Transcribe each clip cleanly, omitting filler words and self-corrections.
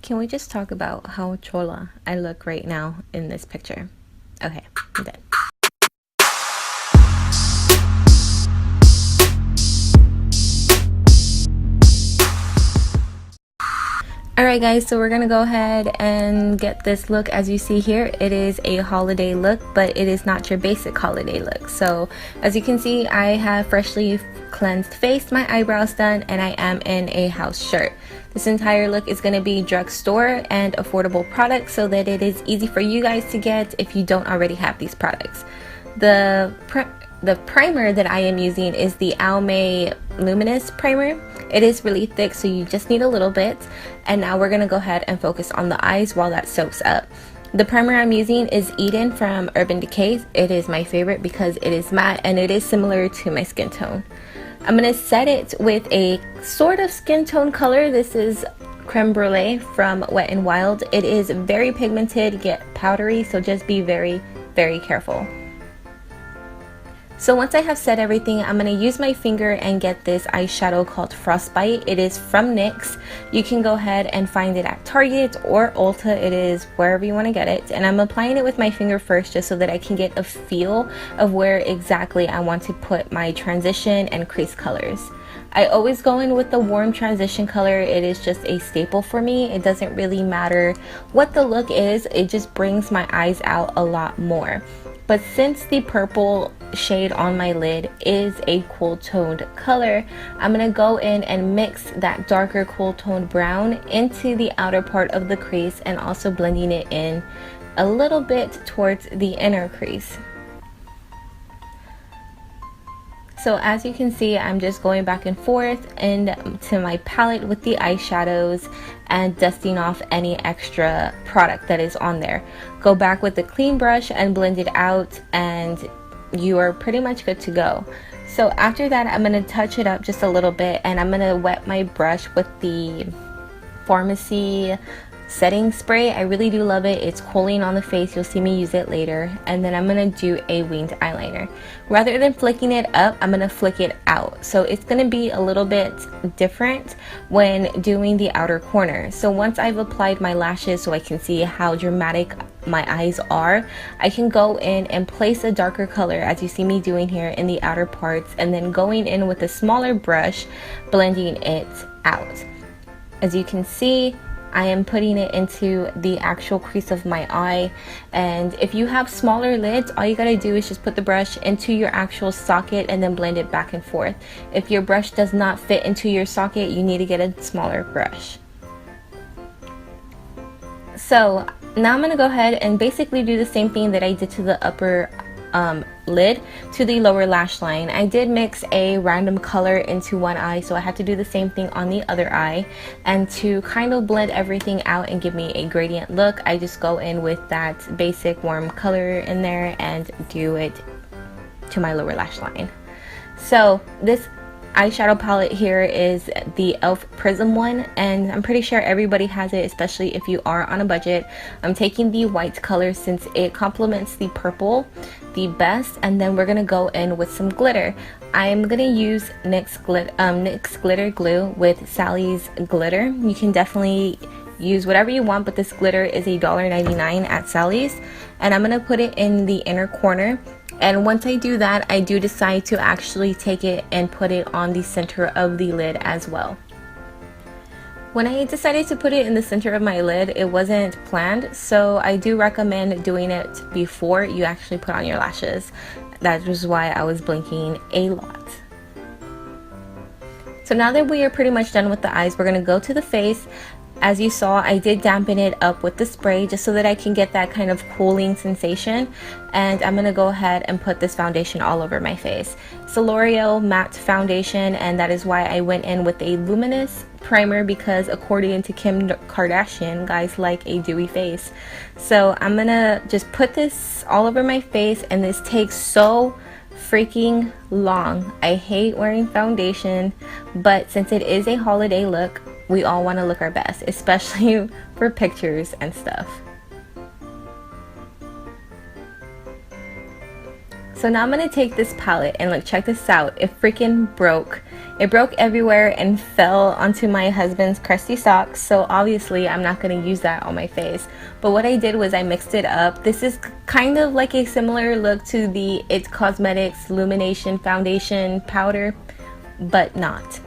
can we just talk about how chola I look right now in this picture? Okay, I'm done. Alright guys, so we're gonna go ahead and get this look. As you see here, it is a holiday look, but it is not your basic holiday look. So as you can see, I have freshly cleansed face, my eyebrows done, and I am in a house shirt. This entire look is going to be drugstore and affordable products so that it is easy for you guys to get if you don't already have these products. The primer that I am using is the Luminous primer. It is really thick, so you just need a little bit. And now we're going to go ahead and focus on the eyes while that soaks up. The primer I'm using is Eden from Urban Decay. It is my favorite because it is matte and it is similar to my skin tone. I'm going to set it with a sort of skin tone color. This is Creme Brulee from Wet n Wild. It is very pigmented yet powdery, so just be very, very careful. So once I have set everything, I'm going to use my finger and get this eyeshadow called Frostbite. It is from NYX. You can go ahead and find it at Target or Ulta. It is wherever you want to get it. And I'm applying it with my finger first just so that I can get a feel of where exactly I want to put my transition and crease colors. I always go in with the warm transition color. It is just a staple for me. It doesn't really matter what the look is. It just brings my eyes out a lot more. But since the purple shade on my lid is a cool toned color, I'm going to go in and mix that darker cool toned brown into the outer part of the crease and also blending it in a little bit towards the inner crease. So as you can see, I'm just going back and forth into my palette with the eyeshadows and dusting off any extra product that is on there. Go back with the clean brush and blend it out and you are pretty much good to go. So after that, I'm going to touch it up just a little bit and I'm going to wet my brush with the Pharmacy setting spray. I really do love it. It's cooling on the face. You'll see me use it later. And then I'm going to do a winged eyeliner. Rather than flicking it up, I'm going to flick it out. So it's going to be a little bit different when doing the outer corner. So once I've applied my lashes so I can see how dramatic my eyes are, I can go in and place a darker color as you see me doing here in the outer parts and then going in with a smaller brush, blending it out. As you can see, I am putting it into the actual crease of my eye, and if you have smaller lids, all you gotta do is just put the brush into your actual socket and then blend it back and forth. If your brush does not fit into your socket, you need to get a smaller brush. So now I'm gonna go ahead and basically do the same thing that I did to the upper lid to the lower lash line. I did mix a random color into one eye, so I had to do the same thing on the other eye. And to kind of blend everything out and give me a gradient look, I just go in with that basic warm color in there and do it to my lower lash line. So this eyeshadow palette here is the e.l.f. Prism one, and I'm pretty sure everybody has it, especially if you are on a budget. I'm taking the white color since it complements the purple the best, and then we're gonna go in with some glitter. I'm gonna use NYX glitter glue with Sally's glitter. You can definitely use whatever you want, but this glitter is $1.99 at Sally's, and I'm gonna put it in the inner corner. And once I do that, I do decide to actually take it and put it on the center of the lid as well. When I decided to put it in the center of my lid, it wasn't planned, so I do recommend doing it before you actually put on your lashes. That was why I was blinking a lot. So now that we are pretty much done with the eyes, we're going to go to the face. As you saw, I did dampen it up with the spray just so that I can get that kind of cooling sensation. And I'm going to go ahead and put this foundation all over my face. It's a L'Oreal matte foundation, and that is why I went in with a luminous primer, because according to Kim Kardashian, guys like a dewy face. So I'm going to just put this all over my face, and this takes so freaking long. I hate wearing foundation, but since it is a holiday look, we all want to look our best, especially for pictures and stuff. So now I'm going to take this palette and look, check this out. It freaking broke. It broke everywhere and fell onto my husband's crusty socks. So obviously I'm not going to use that on my face. But what I did was I mixed it up. This is kind of like a similar look to the It Cosmetics Illumination Foundation Powder, but not.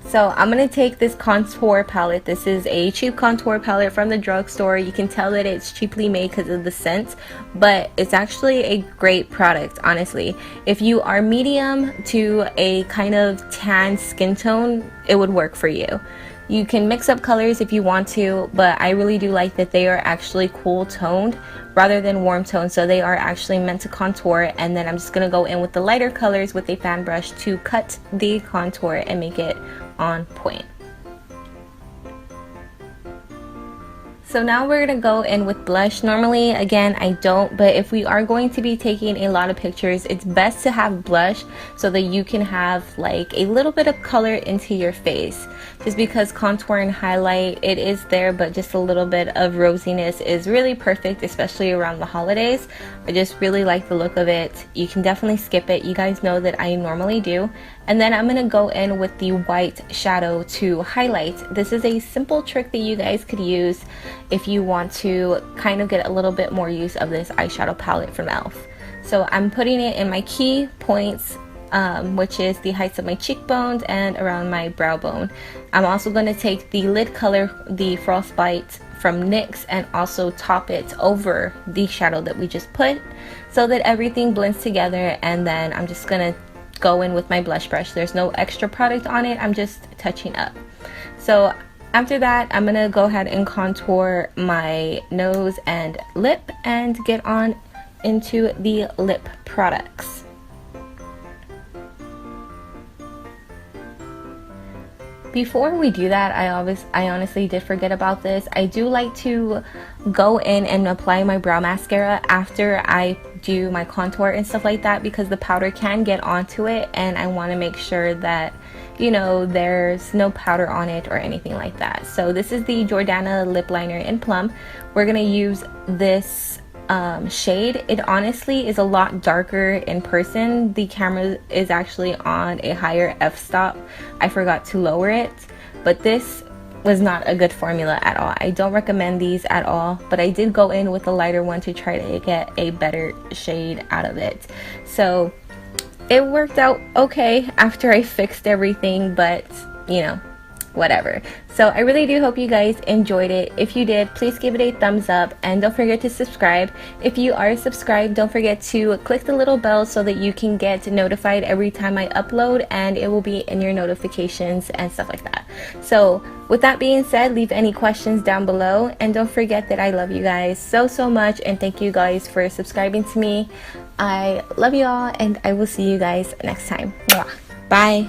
So I'm going to take this contour palette. This is a cheap contour palette from the drugstore. You can tell that it's cheaply made because of the scent, but it's actually a great product, honestly. If you are medium to a kind of tan skin tone, it would work for you. You can mix up colors if you want to, but I really do like that they are actually cool toned rather than warm toned, so they are actually meant to contour. And then I'm just going to go in with the lighter colors with a fan brush to cut the contour and make it on point. So now we're gonna go in with blush. Normally, again, I don't, but if we are going to be taking a lot of pictures, it's best to have blush so that you can have like a little bit of color into your face. Just because contour and highlight, it is there, but just a little bit of rosiness is really perfect, especially around the holidays. I just really like the look of it. You can definitely skip it. You guys know that I normally do. And then I'm gonna go in with the white shadow to highlight. This is a simple trick that you guys could use if you want to kind of get a little bit more use of this eyeshadow palette from e.l.f. So I'm putting it in my key points, which is the heights of my cheekbones and around my brow bone. I'm also going to take the lid color, the Frostbite from NYX, and also top it over the shadow that we just put so that everything blends together. And then I'm just going to go in with my blush brush. There's no extra product on it, I'm just touching up. So after that, I'm gonna go ahead and contour my nose and lip and get on into the lip products. Before we do that, I honestly did forget about this. I do like to go in and apply my brow mascara after I do my contour and stuff like that, because the powder can get onto it and I want to make sure that, you know, there's no powder on it or anything like that. So this is the Jordana lip liner in Plum. We're gonna use this shade. It honestly is a lot darker in person. The camera is actually on a higher f-stop. I forgot to lower it, but this was not a good formula at all. I don't recommend these at all, but I did go in with a lighter one to try to get a better shade out of it. So it worked out okay after I fixed everything, but you know, whatever. So I really do hope you guys enjoyed it. If you did, please give it a thumbs up and don't forget to subscribe. If you are subscribed, don't forget to click the little bell so that you can get notified every time I upload, and it will be in your notifications and stuff like that. So with that being said, leave any questions down below, and don't forget that I love you guys so much, and thank you guys for subscribing to me. I love you all, and I will see you guys next time. Bye.